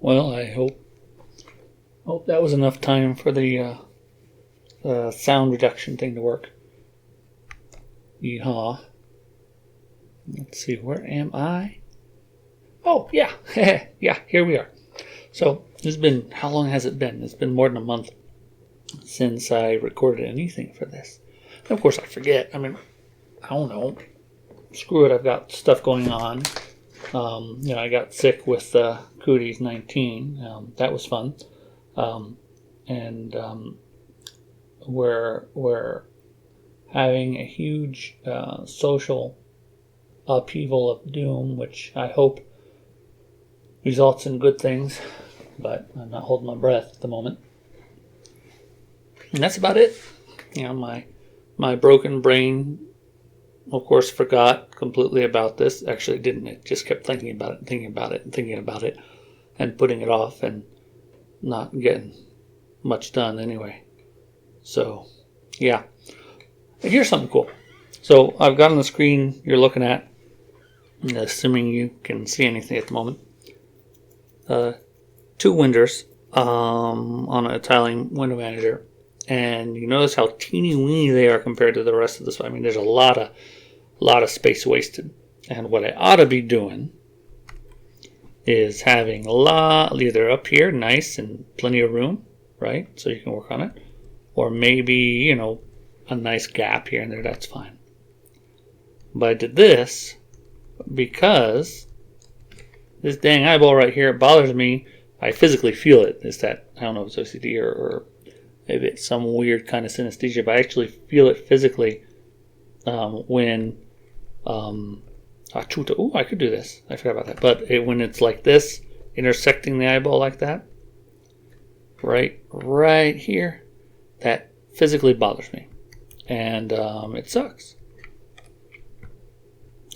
Well, I hope that was enough time for the sound reduction thing to work. Yeehaw. Let's see, where am I? Oh, yeah. Yeah, here we are. So, how long has it been? It's been more than a month since I recorded anything for this. And of course, I forget. I don't know. Screw it, I've got stuff going on. I got sick with Cooties 19. That was fun. We're having a huge social upheaval of doom, which I hope results in good things, but I'm not holding my breath at the moment. And that's about it. My broken brain, of course, forgot completely about this. Actually, it didn't. It just kept thinking about it and thinking about it and thinking about it and putting it off and not getting much done anyway. So, yeah. And here's something cool. So, I've got on the screen you're looking at, assuming you can see anything at the moment, 2 windows on a tiling window manager. And you notice how teeny weeny they are compared to the rest of this. I mean, there's a lot of space wasted. And what I ought to be doing is having a lot, either up here, nice and plenty of room, right? So you can work on it. Or maybe, a nice gap here and there, that's fine. But I did this because this dang eyeball right here, it bothers me. I physically feel it. It's that, I don't know if it's OCD or maybe it's some weird kind of synesthesia, but I actually feel it physically when I could do this. I forgot about that. But when it's like this, intersecting the eyeball like that, right here, that physically bothers me. And it sucks.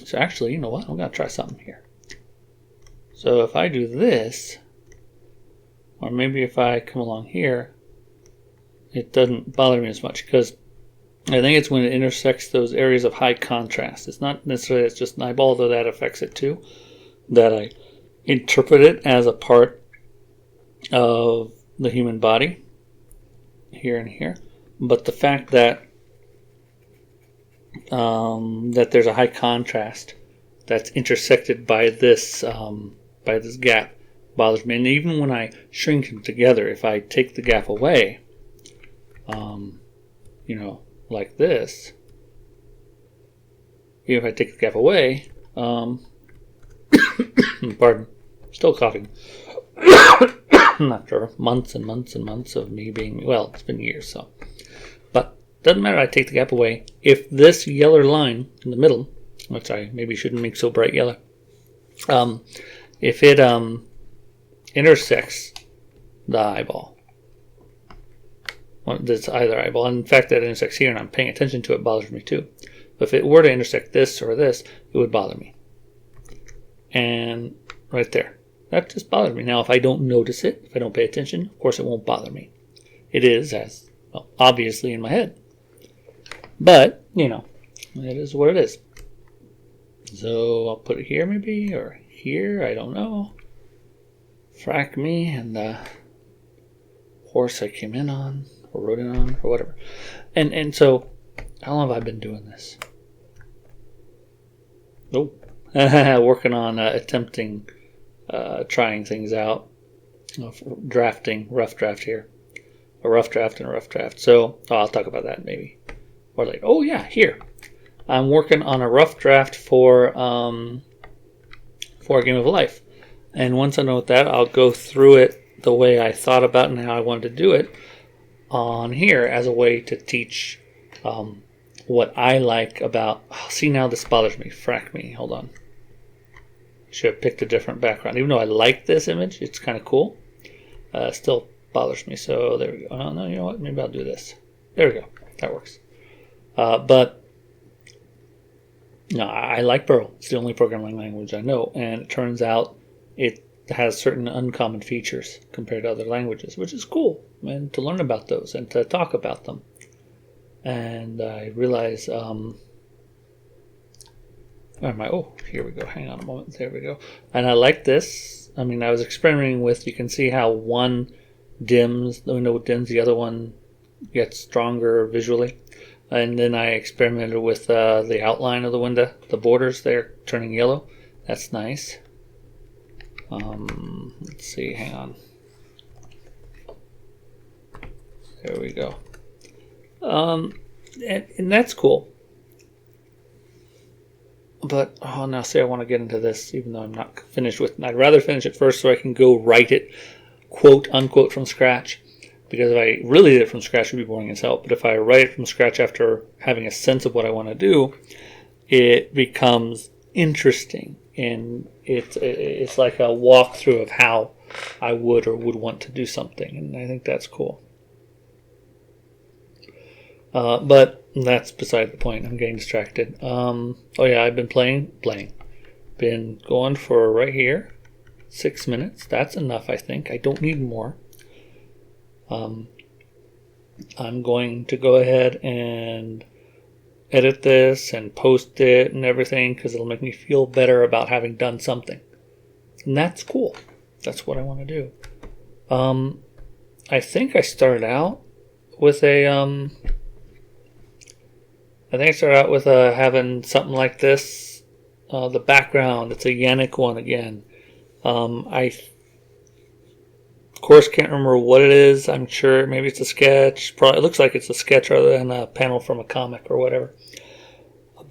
So actually, you know what? I'm going to try something here. So if I do this, or maybe if I come along here, it doesn't bother me as much because I think it's when it intersects those areas of high contrast. It's not necessarily it's just an eyeball, though that affects it too, that I interpret it as a part of the human body, here and here. But the fact that that there's a high contrast that's intersected by this gap bothers me. And even when I shrink them together, if I take the gap away, like this, even if I take the gap away, pardon, still coughing. After months and months and months of me being, well, it's been years, so. But doesn't matter, I take the gap away. If this yellow line in the middle, which I maybe shouldn't make so bright yellow, if it intersects the eyeball, this either eyeball, and in fact that intersects here and I'm paying attention to it, bothers me too. But if it were to intersect this or this, it would bother me. And right there, that just bothers me. Now if I don't notice it, if I don't pay attention, of course it won't bother me. It is, as well, obviously in my head. But, it is what it is. So I'll put it here maybe, or here, I don't know. Frack me and the horse I came in on, or rode in on, or whatever. And so, how long have I been doing this? Oh, working on attempting, trying things out. Drafting, rough draft here. A rough draft and a rough draft. So, I'll talk about that maybe. Or later. Oh yeah, here. I'm working on a rough draft for a Game of Life. And once I know what that, I'll go through it the way I thought about it and how I wanted to do it on here as a way to teach what I like about... Oh, see, now this bothers me. Frack me. Hold on. Should have picked a different background. Even though I like this image, it's kind of cool. Still bothers me. So there we go. Oh, no, you know what? Maybe I'll do this. There we go. That works. But no, I like Perl. It's the only programming language I know. And it turns out it has certain uncommon features compared to other languages, which is cool, and to learn about those and to talk about them. And I realize, here we go. Hang on a moment. There we go. And I like this. I mean, I was experimenting with, you can see how one dims, the window dims, the other one gets stronger visually. And then I experimented with the outline of the window, the borders there turning yellow. That's nice. Let's see, hang on. There we go. And that's cool. But, oh, now see, I want to get into this, even though I'm not finished with it. I'd rather finish it first so I can go write it, quote, unquote, from scratch. Because if I really did it from scratch, it would be boring as hell. But if I write it from scratch after having a sense of what I want to do, it becomes interesting. And it's like a walkthrough of how I would or would want to do something. And I think that's cool. But that's beside the point. I'm getting distracted. Oh yeah, I've been playing. Been going for right here 6 minutes. That's enough, I think. I don't need more. I'm going to go ahead and edit this and post it and everything because it'll make me feel better about having done something. And that's cool. That's what I want to do. I think I started out with having something like this. The background, it's a Yannick one again. I of course can't remember what it is. I'm sure maybe it's a sketch. Probably it looks like it's a sketch rather than a panel from a comic or whatever.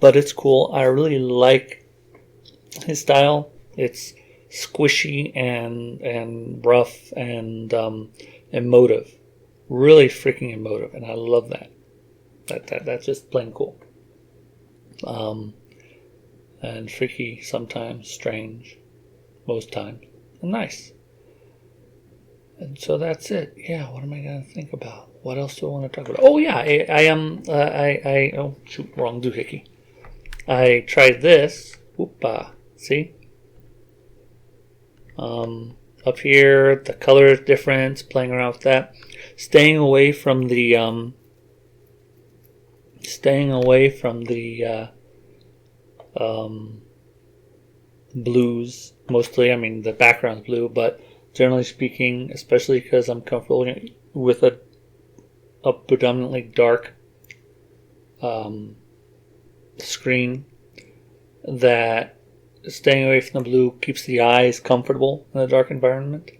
But it's cool. I really like his style. It's squishy and rough and emotive. Really freaking emotive, and I love that. That's just plain cool. And freaky sometimes, strange most times, and nice. And so that's it. Yeah, what am I going to think about? What else do I want to talk about? Oh yeah, I am. Oh shoot, wrong doohickey. I tried this. Whoopah! See? Up here, the color is different. Playing around with that, staying away from the blues mostly. I mean, the background's blue, but generally speaking, especially because I'm comfortable with a predominantly dark screen, that staying away from the blue keeps the eyes comfortable in a dark environment.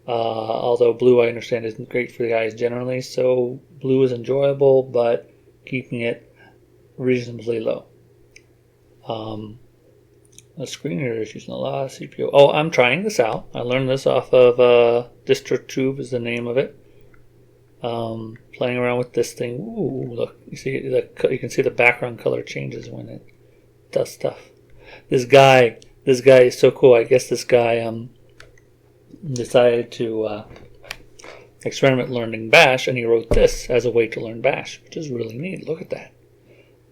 Although blue, I understand, isn't great for the eyes generally, so blue is enjoyable, but keeping it reasonably low. The screen reader is using a lot of CPU. Oh, I'm trying this out. I learned this off of DistroTube is the name of it. Playing around with this thing. Ooh, look! You can see the background color changes when it does stuff. This guy is so cool. I guess this guy decided to experiment learning Bash, and he wrote this as a way to learn Bash, which is really neat. Look at that.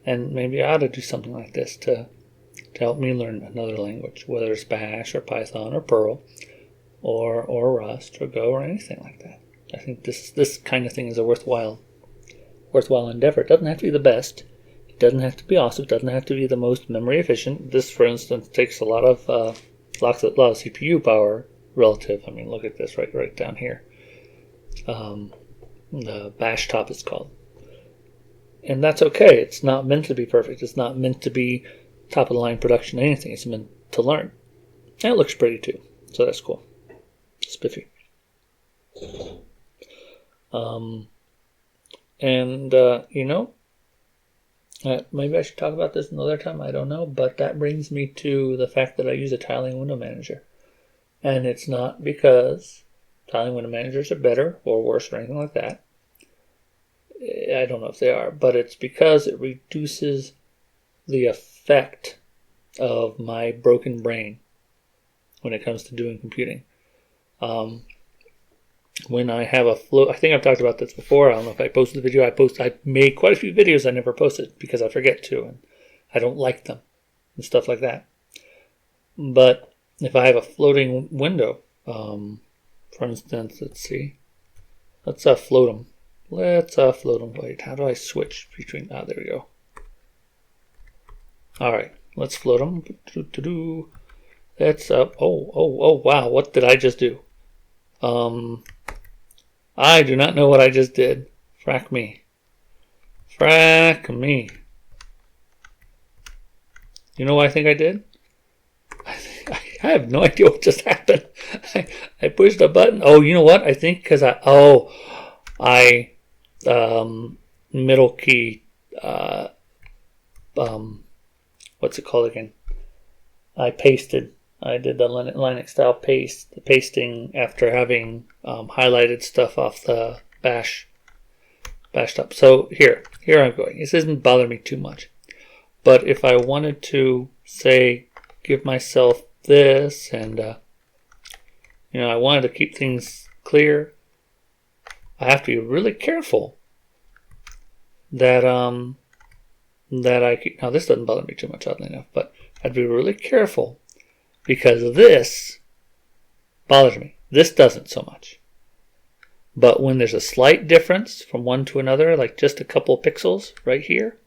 And maybe I ought to do something like this to help me learn another language, whether it's Bash or Python or Perl or Rust or Go or anything like that. I think this kind of thing is a worthwhile endeavor. It doesn't have to be the best. It doesn't have to be awesome. It doesn't have to be the most memory efficient. This, for instance, takes a lot of CPU power relative. I mean, look at this right down here. The Bash top is called. And that's okay. It's not meant to be perfect. It's not meant to be top of the line production anything. It's meant to learn. And it looks pretty too. So that's cool. Spiffy. Maybe I should talk about this another time. I don't know. But that brings me to the fact that I use a tiling window manager. And it's not because tiling window managers are better or worse or anything like that. I don't know if they are, but it's because it reduces the effect of my broken brain when it comes to doing computing. When I have a flow, I think I've talked about this before. I don't know if I posted the video. I made quite a few videos I never posted because I forget to, and I don't like them and stuff like that. But if I have a floating window, for instance, let's see, let's float them. Let's float them. Wait, how do I switch between? There we go. All right, let's float them. That's up. Oh, wow. What did I just do? I do not know what I just did. Frack me. Frack me. You know what I think I did? I have no idea what just happened. I pushed a button. Oh, you know what? I think because I middle key, what's it called again? I pasted. I did the Linux style pasting after having highlighted stuff off the bashed up. So here I'm going. This doesn't bother me too much. But if I wanted to, say, give myself this and, I wanted to keep things clear, I have to be really careful that I keep, now this doesn't bother me too much, oddly enough, but I'd be really careful because this bothers me. This doesn't so much. But when there's a slight difference from one to another, like just a couple of pixels right here,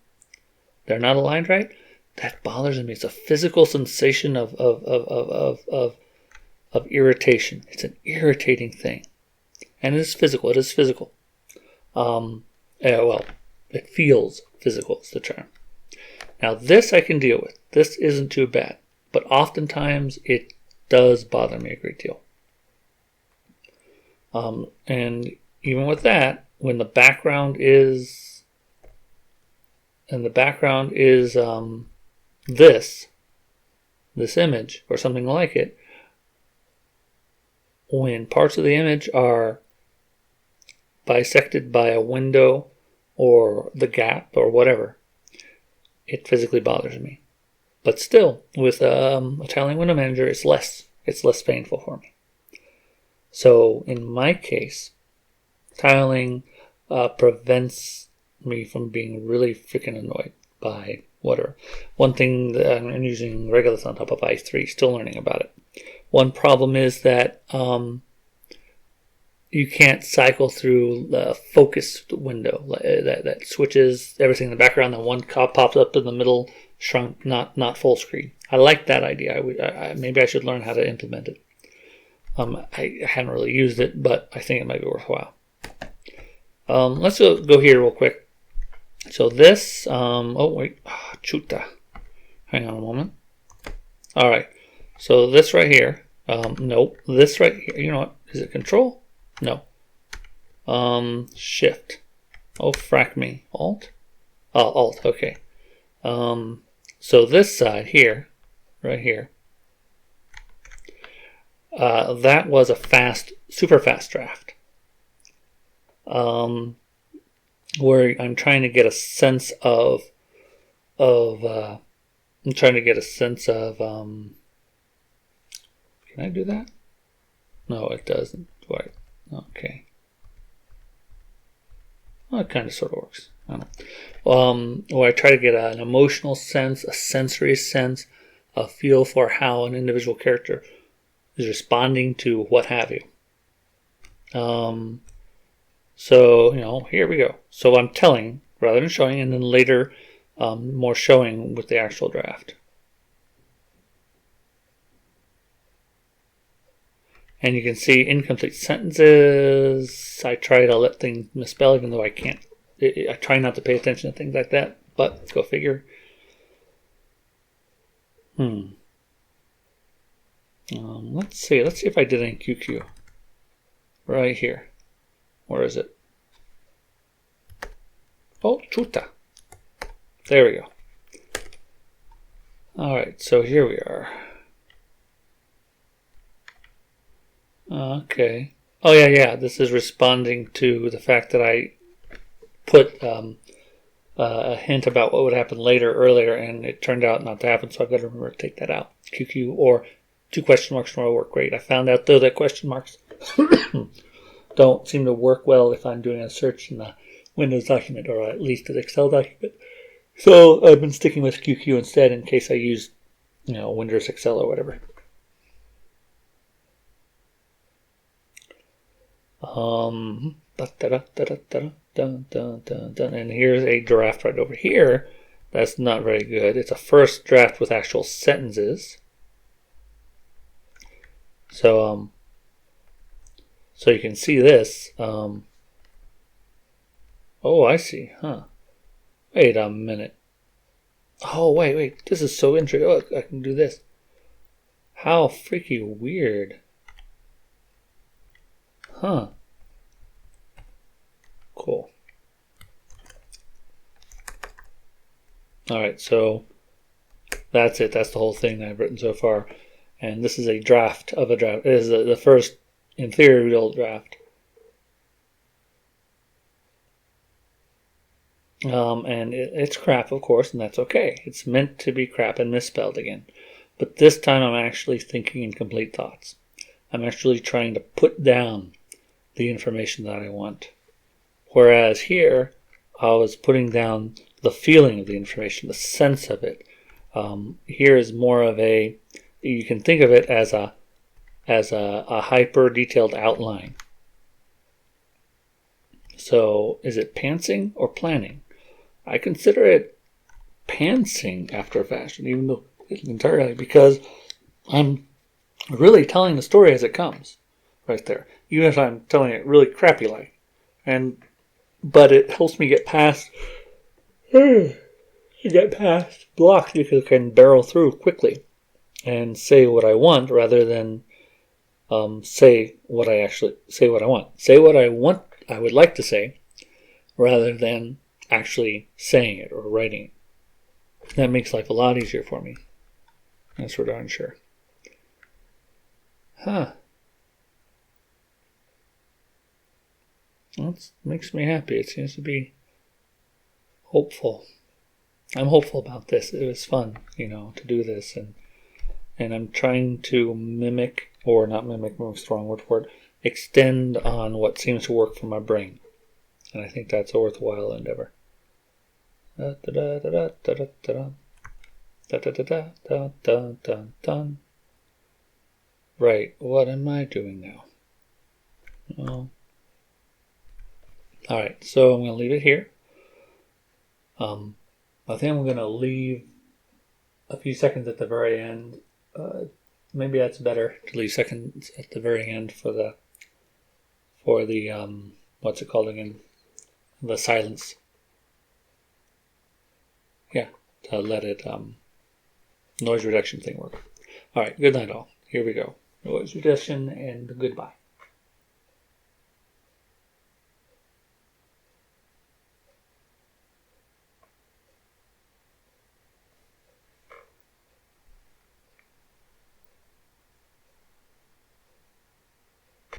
they're not aligned right, that bothers me. It's a physical sensation of irritation. It's an irritating thing. And it is physical. It is physical. Well, it feels physical is the term. Now this I can deal with. This isn't too bad. But oftentimes it does bother me a great deal. And even with that, when the background is this image or something like it, when parts of the image are bisected by a window or the gap or whatever, it physically bothers me. But still, with a tiling window manager, it's less painful for me. So in my case, tiling prevents me from being really freaking annoyed by whatever. One thing that I'm using Regulus on top of i3, still learning about it. One problem is that you can't cycle through the focus window that switches everything in the background. And one pops up in the middle, shrunk, not full screen. I like that idea. Maybe I should learn how to implement it. I haven't really used it, but I think it might be worthwhile. Let's go here real quick. So this, chuta. Hang on a moment. All right. So this right here, nope. This right here, you know what? Is it Control? No. Shift. Oh, frack me. Alt? Oh, Alt, okay. So this side here, right here, that was a super fast draft. Where I'm trying to get a sense of can I do that? No, it doesn't. Right. Okay. Well, it kind of sort of works. I don't know. Where I try to get an emotional sense, a sensory sense, a feel for how an individual character is responding to what have you. So, here we go. So I'm telling rather than showing, and then later more showing with the actual draft. And you can see incomplete sentences. I try to let things misspell, even though I can't. I try not to pay attention to things like that, but go figure. Let's see if I did any QQ. Right here. Where is it? Oh, chuta. There we go. All right, so here we are. Okay. Oh, yeah. This is responding to the fact that I put a hint about what would happen earlier, and it turned out not to happen, so I've got to remember to take that out. QQ or 2 question marks will work great. I found out, though, that question marks don't seem to work well if I'm doing a search in the Windows document, or at least an Excel document. So I've been sticking with QQ instead in case I use, Windows Excel or whatever. And here's a draft right over here. That's not very good. It's a first draft with actual sentences. So so you can see this. Oh, I see. Huh. Wait a minute. Oh, wait. This is so interesting. Oh, I can do this. How freaky weird. Huh. Cool. Alright, so that's it. That's the whole thing I've written so far. And this is a draft of a draft. It is the first, in theory, real draft. And it's crap, of course, and that's okay. It's meant to be crap and misspelled again. But this time I'm actually thinking in complete thoughts. I'm actually trying to put down the information that I want. Whereas here, I was putting down the feeling of the information, the sense of it. Here is more of a, you can think of it as a hyper detailed outline. So is it pantsing or planning? I consider it pantsing after a fashion, even though entirely, because I'm really telling the story as it comes right there, even if I'm telling it really crappy like. But it helps me get past blocks because I can barrel through quickly and say what I want rather than say what I want. Say what I want, I would like to say, rather than actually saying it or writing it. That makes life a lot easier for me. That's for darn sure. Huh. That makes me happy. It seems to be hopeful. I'm hopeful about this. It was fun, to do this, and I'm trying to mimic, or not mimic, strong word for it, extend on what seems to work for my brain. And I think that's a worthwhile endeavor. Right, what am I doing now? Oh. Alright, so I'm going to leave it here. I think I'm going to leave a few seconds at the very end. Maybe that's better to leave seconds at the very end for the what's it called again? The silence. Yeah, to let it noise reduction thing work. All right, good night all. Here we go. Noise reduction and goodbye.